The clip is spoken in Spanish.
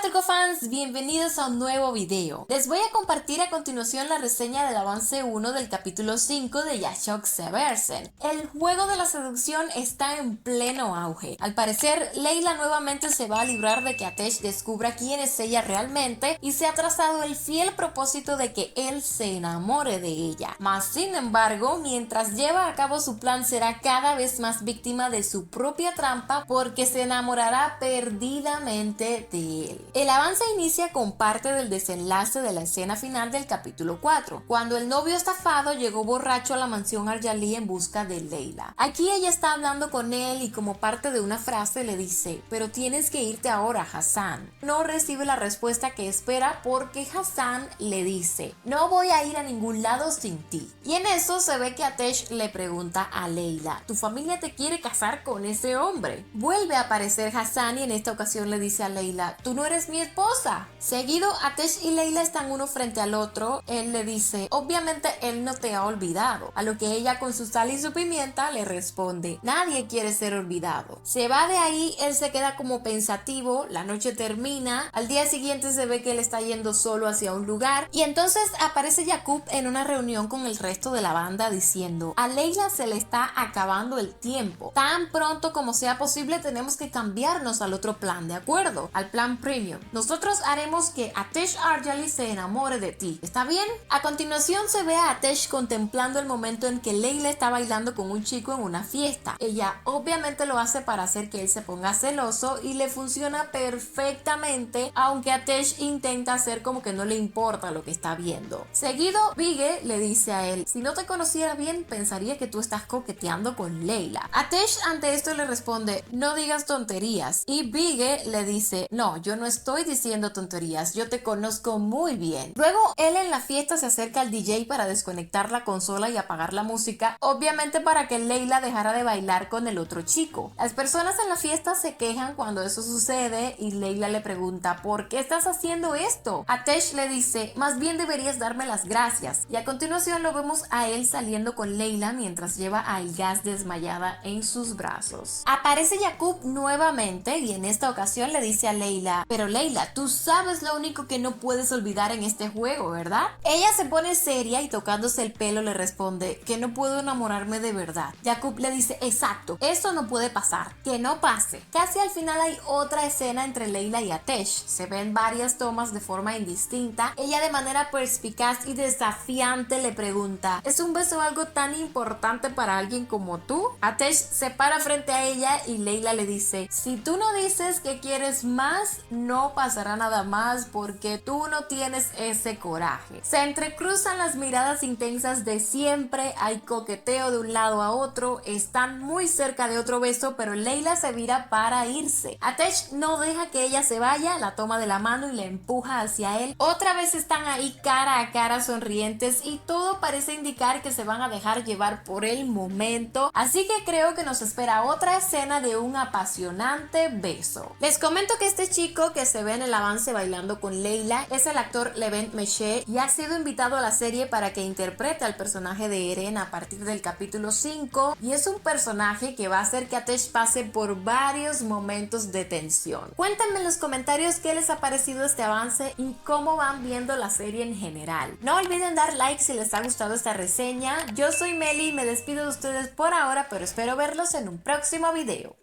Circofans, bienvenidos a un nuevo video. Les voy a compartir a continuación la reseña del avance 1 del capítulo 5 de Yashok Seversen. El juego de la seducción está en pleno auge. Al parecer, Layla nuevamente se va a librar de que Atesh descubra quién es ella realmente y se ha trazado el fiel propósito de que él se enamore de ella. Mas sin embargo, mientras lleva a cabo su plan, será cada vez más víctima de su propia trampa porque se enamorará perdidamente de él. El avance inicia con parte del desenlace de la escena final del capítulo 4, cuando el novio estafado llegó borracho a la mansión Arjali en busca de Layla. Aquí ella está hablando con él y como parte de una frase le dice: pero tienes que irte ahora, Hassan. No recibe la respuesta que espera porque Hassan le dice: no voy a ir a ningún lado sin ti. Y en eso se ve que Atesh le pregunta a Layla: ¿tu familia te quiere casar con ese hombre? Vuelve a aparecer Hassan y en esta ocasión le dice a Layla: tú no eres mi esposa. Seguido, Atesh y Layla están uno frente al otro. Él le dice: obviamente él no te ha olvidado. A lo que ella, con su sal y su pimienta, le responde: nadie quiere ser olvidado. Se va de ahí, él se queda como pensativo. La noche termina. Al día siguiente se ve que él está yendo solo hacia un lugar y entonces aparece Yaqub en una reunión con el resto de la banda diciendo: a Layla se le está acabando el tiempo. Tan pronto como sea posible tenemos que cambiarnos al otro plan, ¿de acuerdo? Al plan premium. Nosotros haremos que Atesh Arjali se enamore de ti. ¿Está bien? A continuación se ve a Atesh contemplando el momento en que Layla está bailando con un chico en una fiesta. Ella obviamente lo hace para hacer que él se ponga celoso y le funciona perfectamente, aunque Atesh intenta hacer como que no le importa lo que está viendo. Seguido, Bige le dice a él: si no te conociera bien, pensaría que tú estás coqueteando con Layla. Atesh ante esto le responde: no digas tonterías. Y Bige le dice: no, yo no estoy diciendo tonterías, yo te conozco muy bien. Luego él en la fiesta se acerca al DJ para desconectar la consola y apagar la música, obviamente para que Layla dejara de bailar con el otro chico. Las personas en la fiesta se quejan cuando eso sucede y Layla le pregunta: ¿por qué estás haciendo esto? Atesh le dice: más bien deberías darme las gracias. Y a continuación lo vemos a él saliendo con Layla mientras lleva a Ilgaz desmayada en sus brazos. Aparece Yaqub nuevamente y en esta ocasión le dice a Layla: pero Layla, tú sabes lo único que no puedes olvidar en este juego, ¿verdad? Ella se pone seria y tocándose el pelo le responde: que no puedo enamorarme de verdad. Yaqub le dice: exacto, eso no puede pasar, que no pase. Casi al final hay otra escena entre Layla y Atesh. Se ven varias tomas de forma indistinta. Ella de manera perspicaz y desafiante le pregunta: ¿es un beso algo tan importante para alguien como tú? Atesh se para frente a ella y Layla le dice: si tú no dices que quieres más, no pasará nada más porque tú no tienes ese coraje. Se entrecruzan las miradas intensas de siempre, hay coqueteo de un lado a otro, están muy cerca de otro beso, pero Layla se vira para irse. Atesh no deja que ella se vaya, la toma de la mano y la empuja hacia él. Otra vez están ahí cara a cara sonrientes y todo parece indicar que se van a dejar llevar por el momento, así que creo que nos espera otra escena de un apasionante beso. Les comento que este chico que se ve en el avance bailando con Layla es el actor Levent Meche y ha sido invitado a la serie para que interprete al personaje de Eren a partir del capítulo 5 y es un personaje que va a hacer que Atesh pase por varios momentos de tensión. Cuéntenme en los comentarios qué les ha parecido este avance y cómo van viendo la serie en general. No olviden dar like si les ha gustado esta reseña. Yo soy Meli y me despido de ustedes por ahora, pero espero verlos en un próximo video.